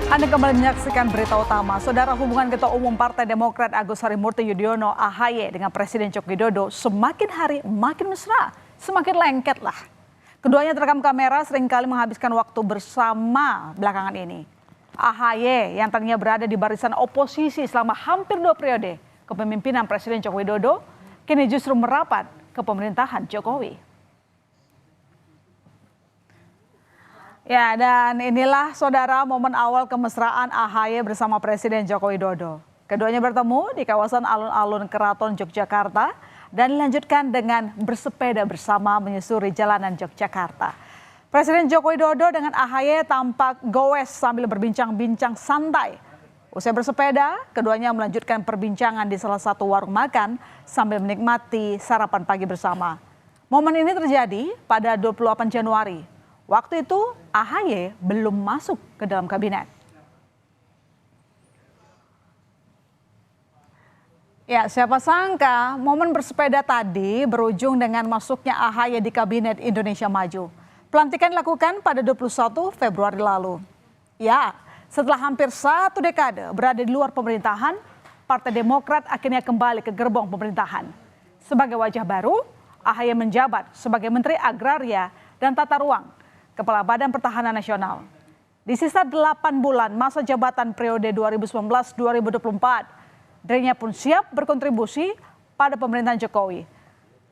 Anda kembali menyaksikan berita utama. Saudara, hubungan Ketua Umum Partai Demokrat Agus Harimurti Yudhoyono (AHY) dengan Presiden Joko Widodo semakin hari makin mesra, semakin lengket lah. Keduanya terekam kamera seringkali menghabiskan waktu bersama belakangan ini. AHY yang tadinya berada di barisan oposisi selama hampir 2 periode kepemimpinan Presiden Joko Widodo, kini justru merapat ke pemerintahan Jokowi. Ya, dan inilah saudara momen awal kemesraan AHY bersama Presiden Joko Widodo. Keduanya bertemu di kawasan alun-alun Keraton Yogyakarta dan dilanjutkan dengan bersepeda bersama menyusuri jalanan Yogyakarta. Presiden Joko Widodo dengan AHY tampak goes sambil berbincang-bincang santai. Usai bersepeda, keduanya melanjutkan perbincangan di salah satu warung makan sambil menikmati sarapan pagi bersama. Momen ini terjadi pada 28 Januari. Waktu itu AHY belum masuk ke dalam kabinet. Ya, siapa sangka momen bersepeda tadi berujung dengan masuknya AHY di Kabinet Indonesia Maju. Pelantikan dilakukan pada 21 Februari lalu. Ya, setelah hampir 1 dekade berada di luar pemerintahan, Partai Demokrat akhirnya kembali ke gerbong pemerintahan. Sebagai wajah baru, AHY menjabat sebagai Menteri Agraria dan Tata Ruang, Kepala Badan Pertahanan Nasional. Di sisa 8 bulan masa jabatan periode 2019-2024, dirinya pun siap berkontribusi pada pemerintahan Jokowi.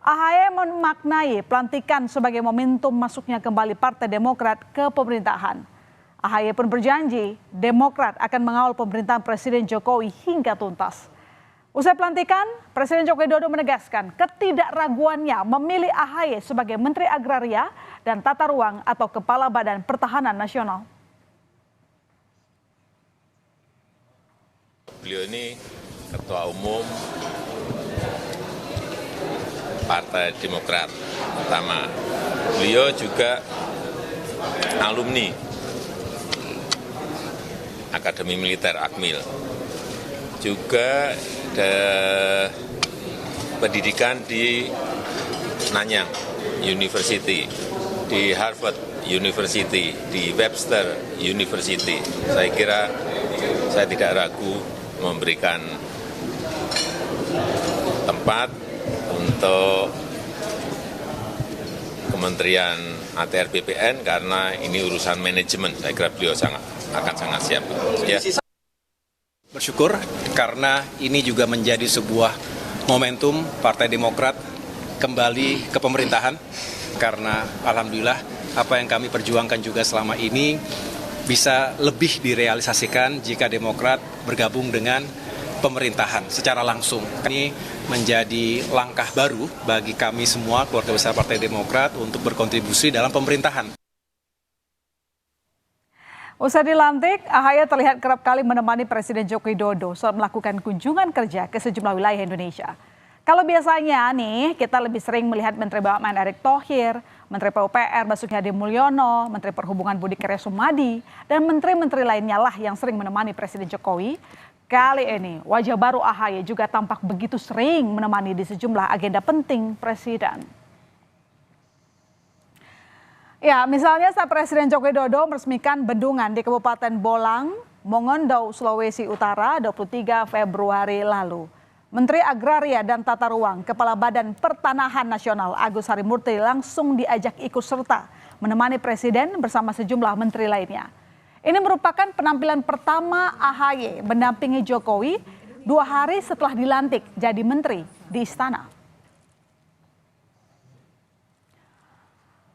AHY memaknai pelantikan sebagai momentum masuknya kembali Partai Demokrat ke pemerintahan. AHY pun berjanji Demokrat akan mengawal pemerintahan Presiden Jokowi hingga tuntas. Usai pelantikan, Presiden Joko Widodo menegaskan ketidakraguannya memilih AHY sebagai Menteri Agraria dan Tata Ruang atau Kepala Badan Pertahanan Nasional. Beliau ini Ketua Umum Partai Demokrat pertama. Beliau juga alumni Akademi Militer Akmil. Juga ada pendidikan di Nanyang University, di Harvard University, di Webster University. Saya kira saya tidak ragu memberikan tempat untuk Kementerian ATR BPN karena ini urusan manajemen. Saya kira beliau akan sangat siap. Ya. Bersyukur karena ini juga menjadi sebuah momentum Partai Demokrat kembali ke pemerintahan karena alhamdulillah apa yang kami perjuangkan juga selama ini bisa lebih direalisasikan jika Demokrat bergabung dengan pemerintahan secara langsung. Ini menjadi langkah baru bagi kami semua keluarga besar Partai Demokrat untuk berkontribusi dalam pemerintahan. Usai dilantik, AHY terlihat kerap kali menemani Presiden Joko Widodo saat melakukan kunjungan kerja ke sejumlah wilayah Indonesia. Kalau biasanya nih kita lebih sering melihat Menteri BUMN Erick Thohir, Menteri PUPR Basuki Hadi Mulyono, Menteri Perhubungan Budi Karya Sumadi, dan menteri-menteri lainnya lah yang sering menemani Presiden Jokowi. Kali ini wajah baru AHY juga tampak begitu sering menemani di sejumlah agenda penting Presiden. Ya, misalnya saat Presiden Joko Widodo meresmikan bendungan di Kabupaten Bolang, Mongondo, Sulawesi Utara 23 Februari lalu. Menteri Agraria dan Tata Ruang, Kepala Badan Pertanahan Nasional Agus Harimurti langsung diajak ikut serta menemani Presiden bersama sejumlah menteri lainnya. Ini merupakan penampilan pertama AHY mendampingi Jokowi 2 hari setelah dilantik jadi menteri di istana.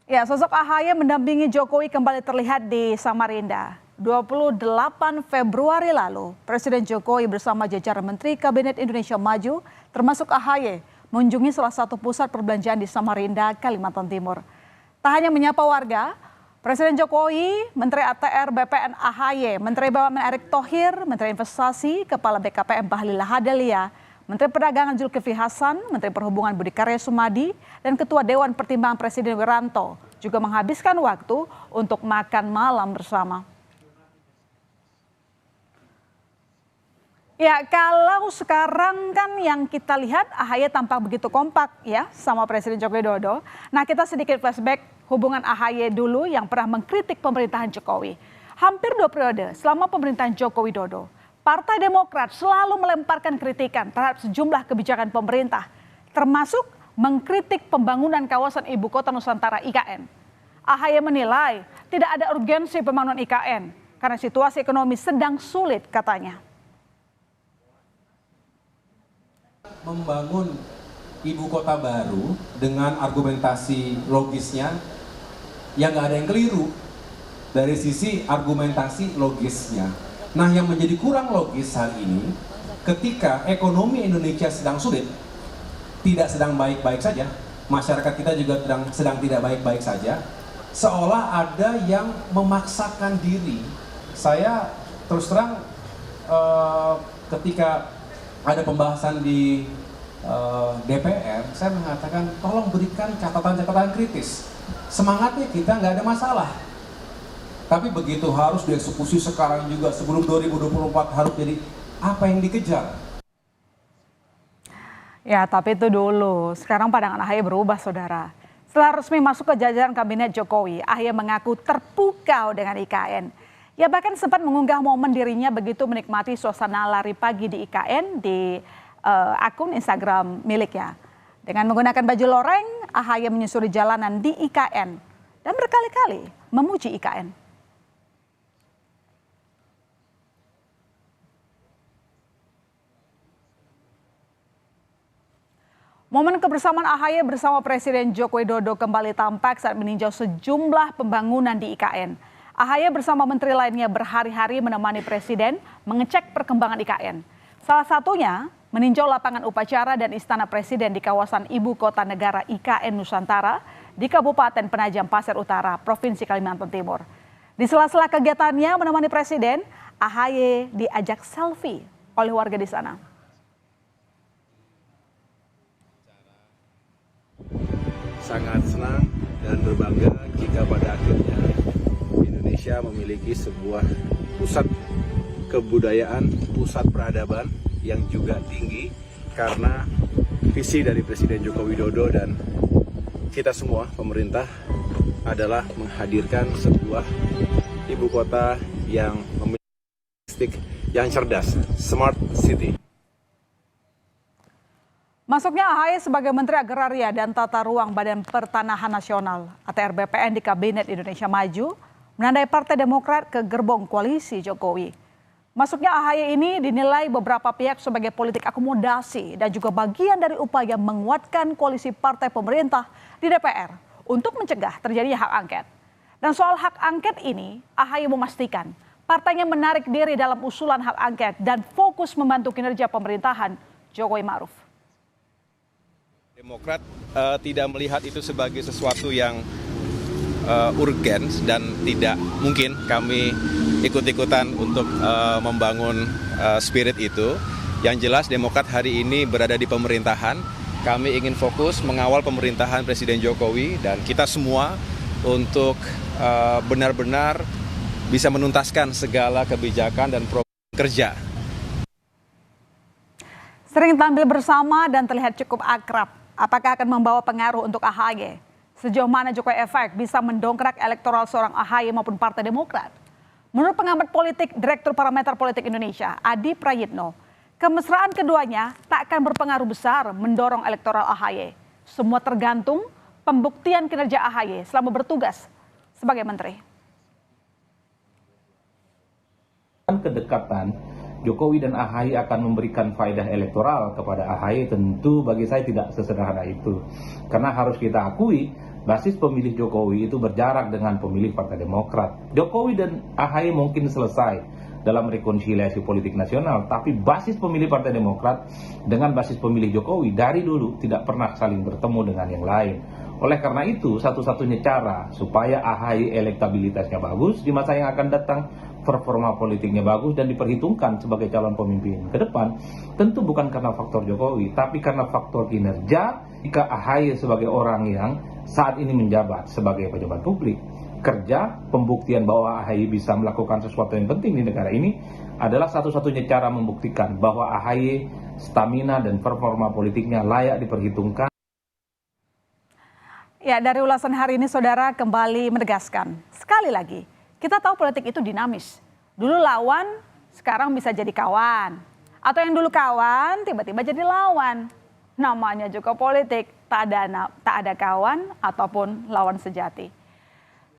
Ya, sosok AHY mendampingi Jokowi kembali terlihat di Samarinda. 28 Februari lalu, Presiden Jokowi bersama jajaran Menteri Kabinet Indonesia Maju, termasuk AHY, mengunjungi salah satu pusat perbelanjaan di Samarinda, Kalimantan Timur. Tak hanya menyapa warga, Presiden Jokowi, Menteri ATR BPN AHY, Menteri BUMN Erick Thohir, Menteri Investasi, Kepala BKPM Bahlil Lahadalia, Menteri Perdagangan Zulkifli Hasan, Menteri Perhubungan Budi Karya Sumadi, dan Ketua Dewan Pertimbangan Presiden Wiranto juga menghabiskan waktu untuk makan malam bersama. Ya, kalau sekarang kan yang kita lihat AHY tampak begitu kompak ya sama Presiden Joko Widodo. Nah, kita sedikit flashback hubungan AHY dulu yang pernah mengkritik pemerintahan Jokowi. Hampir 2 periode selama pemerintahan Joko Widodo, Partai Demokrat selalu melemparkan kritikan terhadap sejumlah kebijakan pemerintah, termasuk mengkritik pembangunan kawasan Ibu Kota Nusantara IKN. AHY menilai tidak ada urgensi pembangunan IKN karena situasi ekonomi sedang sulit katanya. Membangun ibu kota baru dengan argumentasi logisnya, ya nggak ada yang keliru dari sisi argumentasi logisnya. Nah, yang menjadi kurang logis hari ini, ketika ekonomi Indonesia sedang sulit, tidak sedang baik-baik saja, masyarakat kita juga sedang tidak baik-baik saja, seolah ada yang memaksakan diri. Saya terus terang ketika ada pembahasan di DPR, saya mengatakan tolong berikan catatan-catatan kritis. Semangatnya kita nggak ada masalah. Tapi begitu harus dieksekusi sekarang juga sebelum 2024 harus jadi apa yang dikejar. Ya, tapi itu dulu. Sekarang pandangan AHY berubah, saudara. Setelah resmi masuk ke jajaran kabinet Jokowi, AHY mengaku terpukau dengan IKN. Ia bahkan sempat mengunggah momen dirinya begitu menikmati suasana lari pagi di IKN di akun Instagram miliknya. Dengan menggunakan baju loreng, AHY menyusuri jalanan di IKN dan berkali-kali memuji IKN. Momen kebersamaan AHY bersama Presiden Joko Widodo kembali tampak saat meninjau sejumlah pembangunan di IKN. AHY bersama menteri lainnya berhari-hari menemani Presiden mengecek perkembangan IKN. Salah satunya meninjau lapangan upacara dan istana Presiden di kawasan Ibu Kota Negara IKN Nusantara di Kabupaten Penajam Pasir Utara, Provinsi Kalimantan Timur. Di sela-sela kegiatannya menemani Presiden, AHY diajak selfie oleh warga di sana. Sangat senang dan berbangga jika pada akhirnya Indonesia memiliki sebuah pusat kebudayaan, pusat peradaban yang juga tinggi karena visi dari Presiden Joko Widodo dan kita semua pemerintah adalah menghadirkan sebuah ibu kota yang memiliki yang cerdas, smart city. Masuknya AHY sebagai Menteri Agraria dan Tata Ruang Badan Pertanahan Nasional atau BPN di Kabinet Indonesia Maju menandai Partai Demokrat ke gerbong koalisi Jokowi. Masuknya AHY ini dinilai beberapa pihak sebagai politik akomodasi dan juga bagian dari upaya menguatkan koalisi partai pemerintah di DPR untuk mencegah terjadinya hak angket. Dan soal hak angket ini, AHY memastikan partainya menarik diri dalam usulan hak angket dan fokus membantu kinerja pemerintahan Jokowi Ma'ruf. Demokrat tidak melihat itu sebagai sesuatu yang urgen dan tidak mungkin kami ikut-ikutan untuk membangun spirit itu. Yang jelas Demokrat hari ini berada di pemerintahan. Kami ingin fokus mengawal pemerintahan Presiden Jokowi dan kita semua untuk benar-benar bisa menuntaskan segala kebijakan dan program kerja. Sering tampil bersama dan terlihat cukup akrab. Apakah akan membawa pengaruh untuk AHY? Sejauh mana Jokowi efek bisa mendongkrak elektoral seorang AHY maupun Partai Demokrat? Menurut pengamat politik Direktur Parameter Politik Indonesia, Adi Prayitno, kemesraan keduanya tak akan berpengaruh besar mendorong elektoral AHY. Semua tergantung pembuktian kinerja AHY selama bertugas sebagai menteri. Kedekatan Jokowi dan AHY akan memberikan faedah elektoral kepada AHY, tentu bagi saya tidak sesederhana itu. Karena harus kita akui, basis pemilih Jokowi itu berjarak dengan pemilih Partai Demokrat. Jokowi dan AHY mungkin selesai dalam rekonsiliasi politik nasional, tapi basis pemilih Partai Demokrat dengan basis pemilih Jokowi dari dulu tidak pernah saling bertemu dengan yang lain. Oleh karena itu, satu-satunya cara supaya AHY elektabilitasnya bagus di masa yang akan datang, performa politiknya bagus dan diperhitungkan sebagai calon pemimpin ke depan, tentu bukan karena faktor Jokowi, tapi karena faktor kinerja. Jika AHY sebagai orang yang saat ini menjabat sebagai pejabat publik, kerja, pembuktian bahwa AHY bisa melakukan sesuatu yang penting di negara ini adalah satu-satunya cara membuktikan bahwa AHY stamina dan performa politiknya layak diperhitungkan. Ya, dari ulasan hari ini saudara kembali menegaskan sekali lagi, Kita tahu politik itu dinamis. Dulu lawan, sekarang bisa jadi kawan. Atau yang dulu kawan, tiba-tiba jadi lawan. Namanya juga politik, tak ada kawan ataupun lawan sejati.